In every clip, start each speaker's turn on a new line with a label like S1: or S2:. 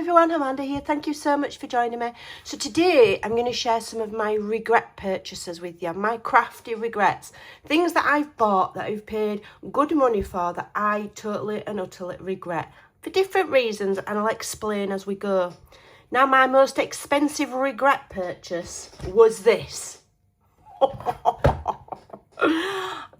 S1: everyone, Amanda here. Thank you so much for joining me. So today I'm going to share some of my regret purchases with you, my crafty regrets. Things that I've bought that I've paid good money for that I totally and utterly regret for different reasons, and I'll explain as we go. Now, my most expensive regret purchase was this.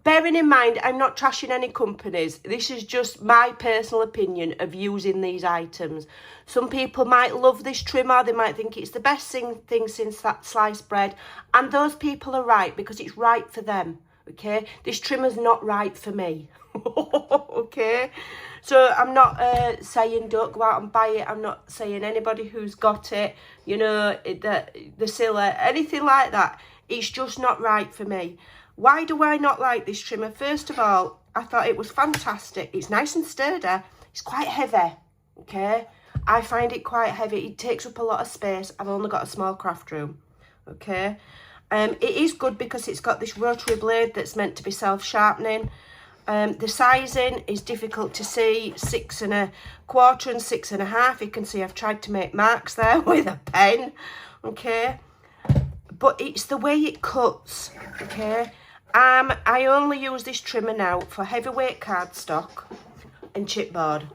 S1: Bearing in mind, I'm not trashing any companies. This is just my personal opinion of using these items. Some people might love this trimmer. They might think it's the best thing since that sliced bread. And those people are right because it's right for them, okay? This trimmer's not right for me, okay? So I'm not saying don't go out and buy it. I'm not saying anybody who's got it, you know, the silly, anything like that. It's just not right for me. Why do I not like this trimmer? First of all, I thought it was fantastic. It's nice and sturdy. It's quite heavy, okay? I find it quite heavy. It takes up a lot of space. I've only got a small craft room, okay? It is good because it's got this rotary blade that's meant to be self-sharpening. The sizing is difficult to see, 6 1/4 and 6 1/2. You can see I've tried to make marks there with a pen, okay? But it's the way it cuts, okay? I only use this trimmer now for heavyweight cardstock and chipboard.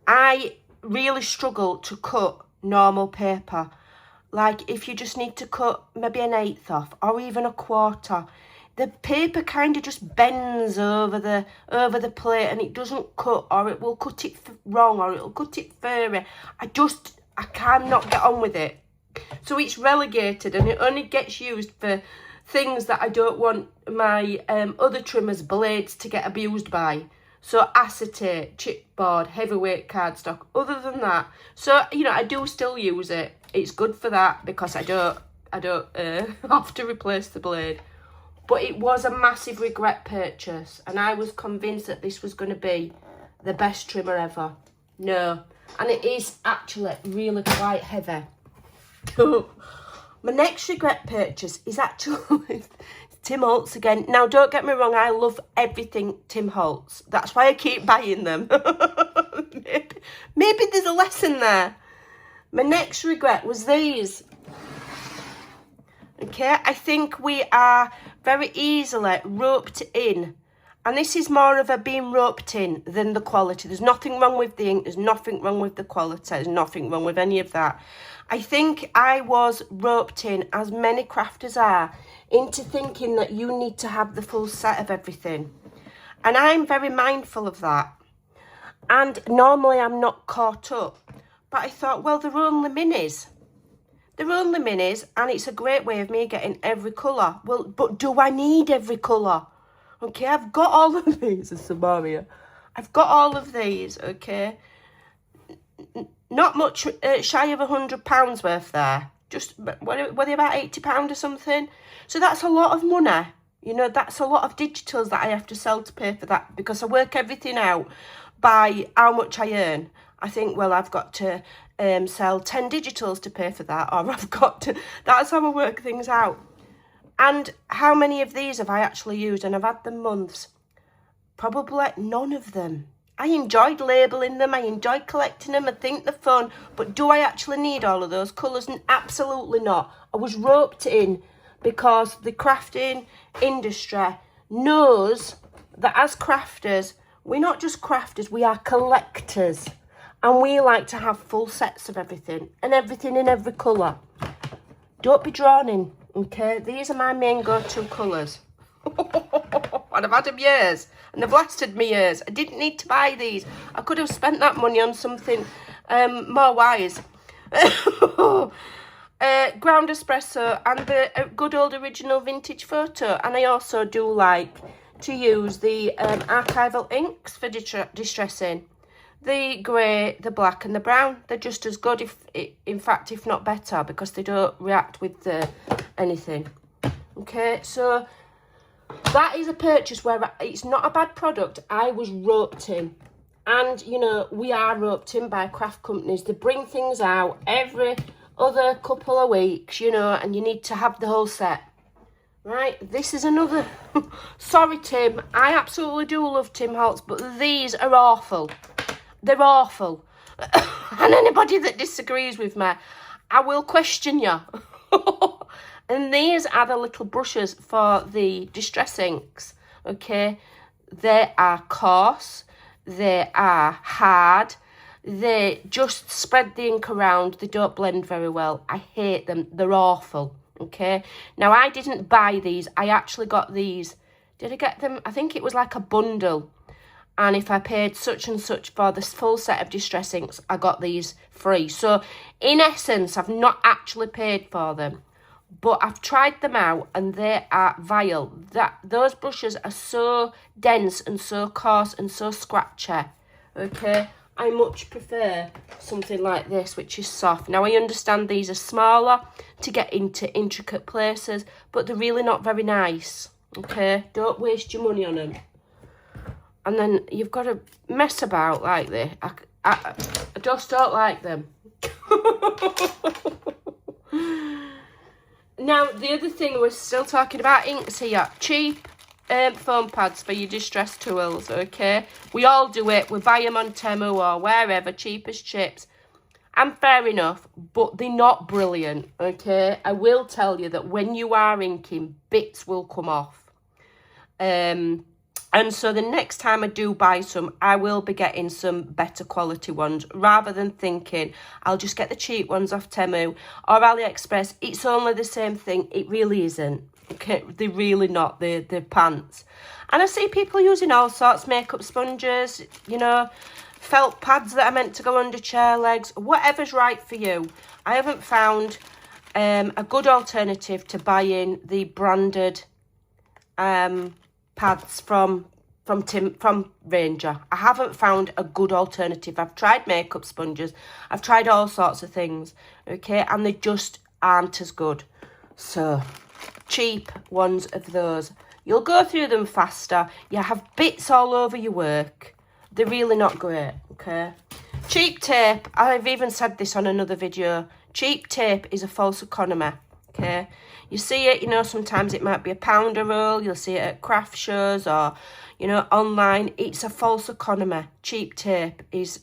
S1: I really struggle to cut normal paper. Like if you just need to cut maybe an 1/8 off or even a 1/4, the paper kind of just bends over the plate and it doesn't cut, or it will cut it wrong, or it'll cut it furry. I cannot get on with it. So it's relegated and it only gets used for things that I don't want my other trimmers' blades to get abused by. So acetate, chipboard, heavyweight cardstock. Other than that, so you know, I do still use it. It's good for that because I don't have to replace the blade. But it was a massive regret purchase, and I was convinced that this was going to be the best trimmer ever. No, and it is actually really quite heavy. My next regret purchase is actually Tim Holtz again. Now, don't get me wrong, I love everything Tim Holtz. That's why I keep buying them. maybe there's a lesson there. My next regret was these. Okay, I think we are very easily roped in. And this is more of a being roped in than the quality. There's nothing wrong with the ink. There's nothing wrong with the quality. There's nothing wrong with any of that. I think I was roped in, as many crafters are, into thinking that you need to have the full set of everything. And I'm very mindful of that. And normally I'm not caught up. But I thought, well, they're only minis. They're only minis, and it's a great way of me getting every colour. Well, but do I need every colour? Okay, I've got all of these, Samaria. I've got all of these, okay? Not much shy of £100 worth there. Just, were they about £80 or something? So that's a lot of money. You know, that's a lot of digitals that I have to sell to pay for that, because I work everything out by how much I earn. I think, well, I've got to sell 10 digitals to pay for that, or I've got to... That's how I work things out. And how many of these have I actually used? And I've had them months. Probably none of them. I enjoyed labelling them. I enjoyed collecting them. I think they're fun. But do I actually need all of those colours? Absolutely not. I was roped in because the crafting industry knows that as crafters, we're not just crafters, we are collectors. And we like to have full sets of everything, and everything in every colour. Don't be drawn in. Okay, these are my main go-to colours. And I've had them years, and they've lasted me years. I didn't need to buy these. I could have spent that money on something more wise. Ground espresso and the good old original vintage photo. And I also do like to use the archival inks for distressing. The grey, the black and the brown, they're just as good, in fact, if not better, because they don't react with anything. Okay, so that is a purchase where it's not a bad product. I was roped in. And, you know, we are roped in by craft companies. They bring things out every other couple of weeks, you know, and you need to have the whole set. Right, this is another... Sorry, Tim, I absolutely do love Tim Holtz, but these are awful. They're awful. And anybody that disagrees with me, I will question you. And these are the little brushes for the distress inks, okay? They are coarse, they are hard, they just spread the ink around, they don't blend very well. I hate them, they're awful, okay? Now, I didn't buy these, I actually got these. Did I get them? I think it was like a bundle. And if I paid such and such for this full set of distress inks, I got these free. So, in essence, I've not actually paid for them. But I've tried them out and they are vile. Those brushes are so dense and so coarse and so scratchy. Okay, I much prefer something like this, which is soft. Now, I understand these are smaller to get into intricate places, but they're really not very nice. Okay, don't waste your money on them. And then you've got to mess about like this. I just don't like them. Now, the other thing, we're still talking about inks here. Cheap foam pads for your distress tools, okay? We all do it. We buy them on Temu or wherever, cheap as chips. And fair enough, but they're not brilliant, okay? I will tell you that when you are inking, bits will come off. And so the next time I do buy some, I will be getting some better quality ones, rather than thinking I'll just get the cheap ones off Temu or AliExpress. It's only the same thing. It really isn't. Okay, they're really not. They're pants. And I see people using all sorts, makeup sponges, you know, felt pads that are meant to go under chair legs, whatever's right for you. I haven't found a good alternative to buying the branded pads from Ranger. I haven't found a good alternative. I've tried makeup sponges, I've tried all sorts of things, okay, and they just aren't as good. So cheap ones of those, you'll go through them faster, you have bits all over your work, they're really not great, okay. Cheap tape, I've even said this on another video, cheap tape is a false economy, okay. You see it, you know, sometimes it might be a pounder roll. You'll see it at craft shows or, you know, online. It's a false economy. Cheap tape is,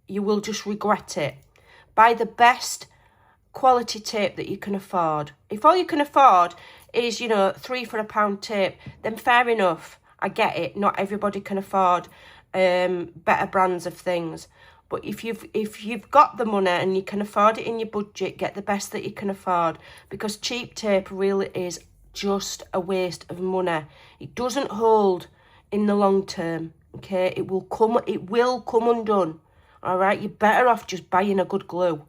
S1: you will just regret it. Buy the best quality tape that you can afford. If all you can afford is, you know, £3 for £1 tape, then fair enough. I get it. Not everybody can afford better brands of things. But if you've got the money and you can afford it in your budget, get the best that you can afford, because cheap tape really is just a waste of money. It doesn't hold in the long term, okay? It will come undone, all right? You're better off just buying a good glue,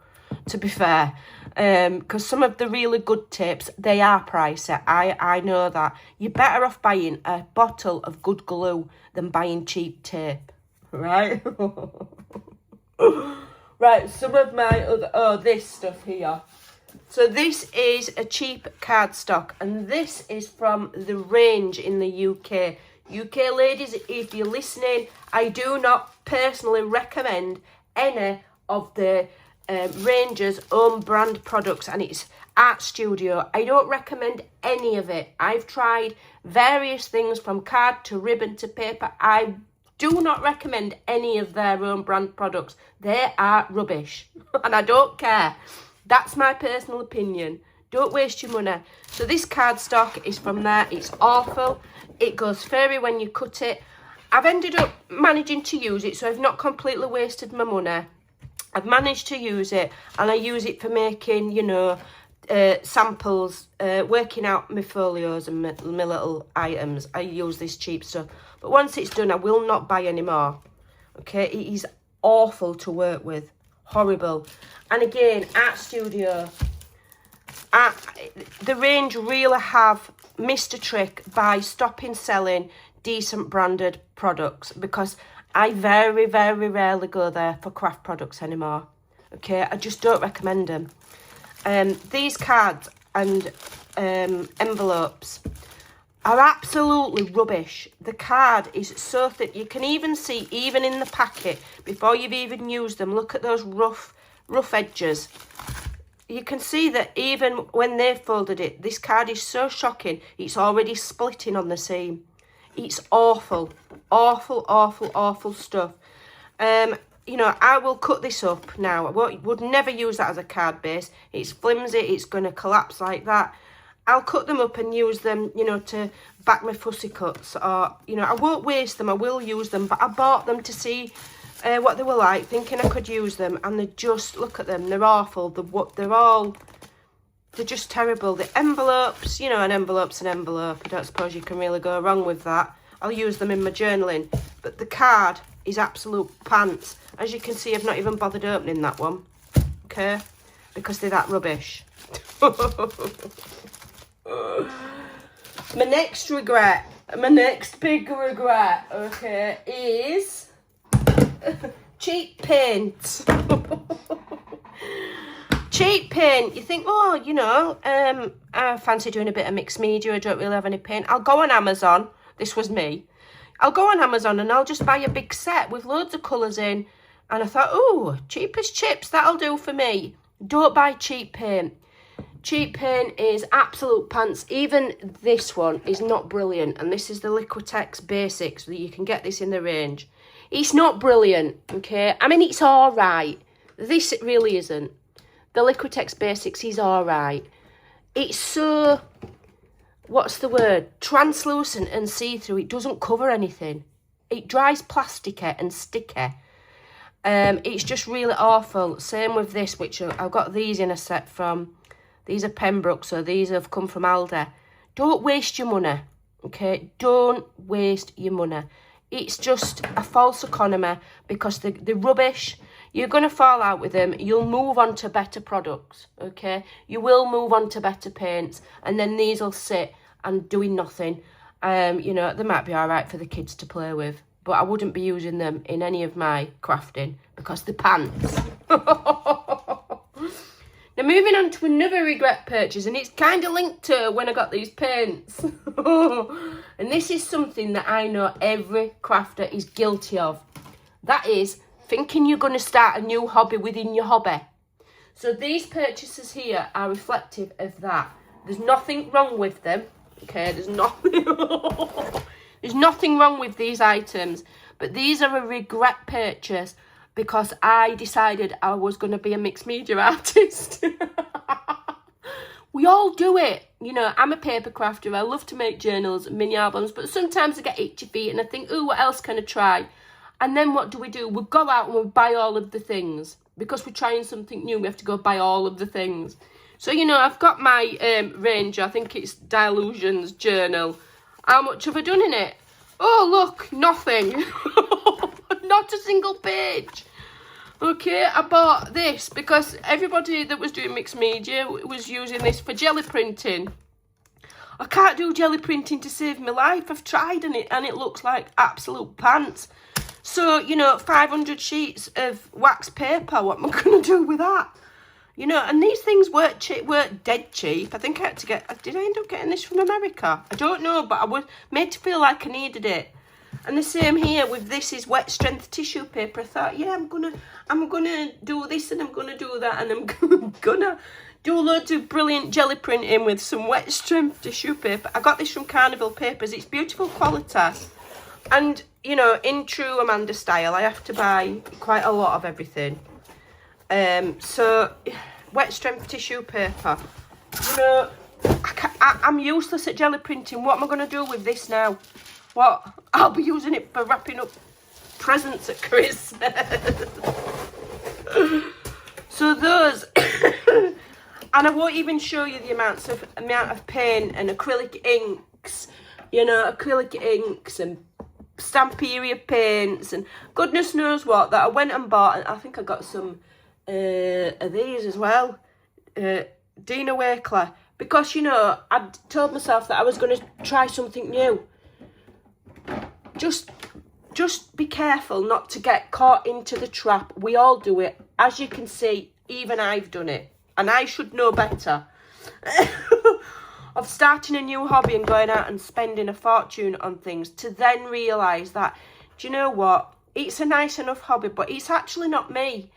S1: to be fair, because some of the really good tapes, they are pricey. I know that. You're better off buying a bottle of good glue than buying cheap tape, right? Right, some of my other, this stuff here. So this is a cheap cardstock, and this is from the Range in the UK. UK ladies, if you're listening, I do not personally recommend any of the Ranger's own brand products, and it's Art Studio. I don't recommend any of it. I've tried various things from card to ribbon to paper. I do not recommend any of their own brand products. They are rubbish. And I don't care. That's my personal opinion. Don't waste your money. So this cardstock is from there. It's awful. It goes fairy when you cut it. I've ended up managing to use it, so I've not completely wasted my money. I've managed to use it, and I use it for making, you know, samples, working out my folios and my little items. I use this cheap stuff. But once it's done, I will not buy any more. Okay, it is awful to work with. Horrible. And again, Art Studio. The Range really have missed a trick by stopping selling decent branded products, because I very, very rarely go there for craft products anymore. Okay, I just don't recommend them. These cards and envelopes are absolutely rubbish. The card is so thick. You can even see, even in the packet, before you've even used them, look at those rough edges. You can see that even when they've folded it, this card is so shocking, it's already splitting on the seam. It's awful, awful, awful, awful stuff. you know, I will cut this up now. Would never use that as a card base. It's flimsy, it's going to collapse like that. I'll cut them up and use them, you know, to back my fussy cuts. Or, you know, I won't waste them, I will use them. But I bought them to see what they were like, thinking I could use them. And they just, look at them, they're awful. They're just terrible. The envelopes, you know, an envelope's an envelope. I don't suppose you can really go wrong with that. I'll use them in my journaling. But the card is absolute pants. As you can see, I've not even bothered opening that one. Okay? Because they're that rubbish. My next big regret, okay, is cheap paint. Cheap paint. You think, oh, you know, I fancy doing a bit of mixed media. I don't really have any paint. I'll go on Amazon. This was me. I'll go on Amazon and I'll just buy a big set with loads of colours in. And I thought, oh, cheap as chips, that'll do for me. Don't buy cheap paint. Cheap paint is absolute pants. Even this one is not brilliant. And this is the Liquitex Basics. So you can get this in the range. It's not brilliant, okay? I mean, it's all right. This really isn't. The Liquitex Basics is all right. It's so, what's the word? Translucent and see-through. It doesn't cover anything. It dries plasticky and sticky. It's just really awful. Same with this, which I've got these in a set from, these are Pembroke, so these have come from Aldi. Don't waste your money, okay? Don't waste your money. It's just a false economy because they're rubbish. You're going to fall out with them. You'll move on to better products, okay? You will move on to better paints, and then these will sit and doing nothing. You know, they might be all right for the kids to play with, but I wouldn't be using them in any of my crafting because they're pants. Now, moving on to another regret purchase, and it's kind of linked to when I got these paints. And this is something that I know every crafter is guilty of. That is thinking you're going to start a new hobby within your hobby. So these purchases here are reflective of that. There's nothing wrong with them. Okay, there's nothing wrong with these items. But these are a regret purchase because I decided I was going to be a mixed media artist. We all do it. You know, I'm a paper crafter. I love to make journals and mini albums, but sometimes I get itchy feet and I think, ooh, what else can I try? And then what do? We go out and we buy all of the things. Because we're trying something new, we have to go buy all of the things. So, you know, I've got my Ranger, I think it's Dilutions journal. How much have I done in it? Oh, look, nothing. Not a single page. Okay, I bought this because everybody that was doing mixed media was using this for jelly printing. I can't do jelly printing to save my life. I've tried and it looks like absolute pants. So, you know, 500 sheets of wax paper, what am I going to do with that? You know, and these things weren't dead cheap. I think I had to get, did I end up getting this from America? I don't know, but I was made to feel like I needed it. And the same here with this is wet strength tissue paper. I thought, yeah, I'm gonna do this and I'm gonna do that and I'm gonna do loads of brilliant jelly printing with some wet strength tissue paper. I got this from Carnival Papers. It's beautiful quality. And, you know, in true Amanda style, I have to buy quite a lot of everything. So, wet strength tissue paper. You know, I'm useless at jelly printing. What am I going to do with this now? What? I'll be using it for wrapping up presents at Christmas. So those, and I won't even show you the amount of paint and acrylic inks. You know, acrylic inks and Stamperia paints and goodness knows what that I went and bought. And I think I got some of these as well. Dina Wakeler. Because, you know, I'd told myself that I was going to try something new. Just be careful not to get caught into the trap. We all do it. As you can see, even I've done it. And I should know better. Of starting a new hobby and going out and spending a fortune on things to then realise that, do you know what? It's a nice enough hobby, but it's actually not me.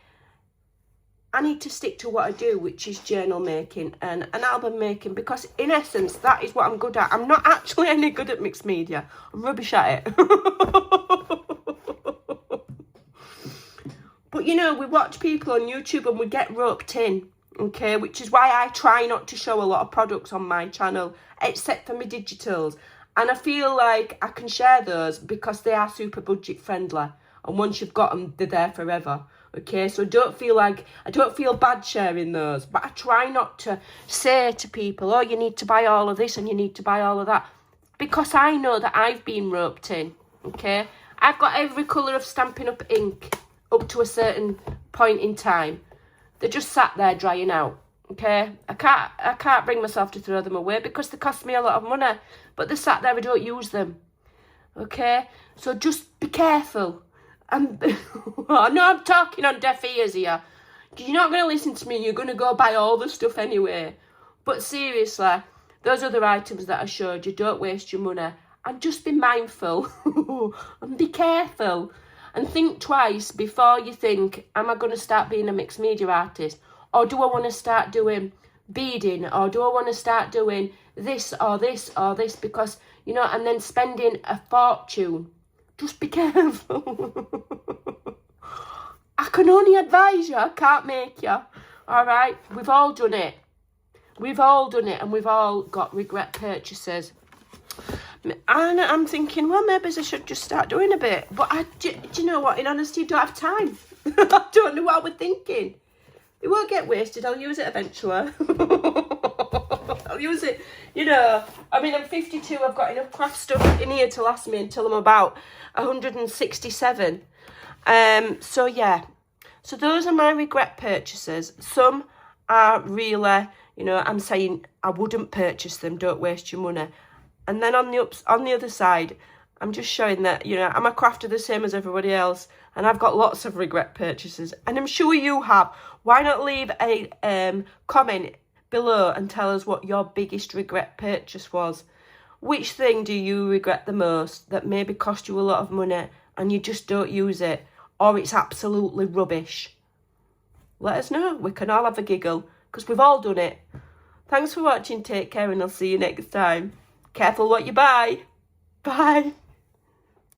S1: I need to stick to what I do, which is journal making and an album making, because in essence, that is what I'm good at. I'm not actually any good at mixed media. I'm rubbish at it. But, you know, we watch people on YouTube and we get roped in, okay? Which is why I try not to show a lot of products on my channel, except for my digitals. And I feel like I can share those because they are super budget friendly. And once you've got them, they're there forever, okay? So I don't feel bad sharing those. But I try not to say to people, oh, you need to buy all of this and you need to buy all of that. Because I know that I've been roped in, okay? I've got every colour of Stampin' Up! Ink up to a certain point in time. They're just sat there drying out, okay? I can't bring myself to throw them away because they cost me a lot of money. But they're sat there, I don't use them, okay? So just be careful. I know I'm talking on deaf ears here. You're not going to listen to me. You're going to go buy all the stuff anyway. But seriously, those other items that I showed you, don't waste your money. And just be mindful and be careful. And think twice before you think, am I going to start being a mixed media artist? Or do I want to start doing beading? Or do I want to start doing this or this or this? Because, you know, and then spending a fortune. Just be careful. I can only advise you. I can't make you. All right? We've all done it. We've all done it. And we've all got regret purchases. And I'm thinking, well, maybe I should just start doing a bit. But do you know what? In honesty, I don't have time. I don't know what we're thinking. It won't get wasted. I'll use it eventually. I'll use it, you know. I mean, I'm 52. I've got enough craft stuff in here to last me until I'm about 167. So, yeah. So, those are my regret purchases. Some are really, you know, I'm saying I wouldn't purchase them. Don't waste your money. And then on the other side, I'm just showing that, you know, I'm a crafter the same as everybody else. And I've got lots of regret purchases. And I'm sure you have. Why not leave a comment below and tell us what your biggest regret purchase was? Which thing do you regret the most that maybe cost you a lot of money and you just don't use it? Or it's absolutely rubbish? Let us know. We can all have a giggle because we've all done it. Thanks for watching. Take care and I'll see you next time. Careful what you buy. Bye.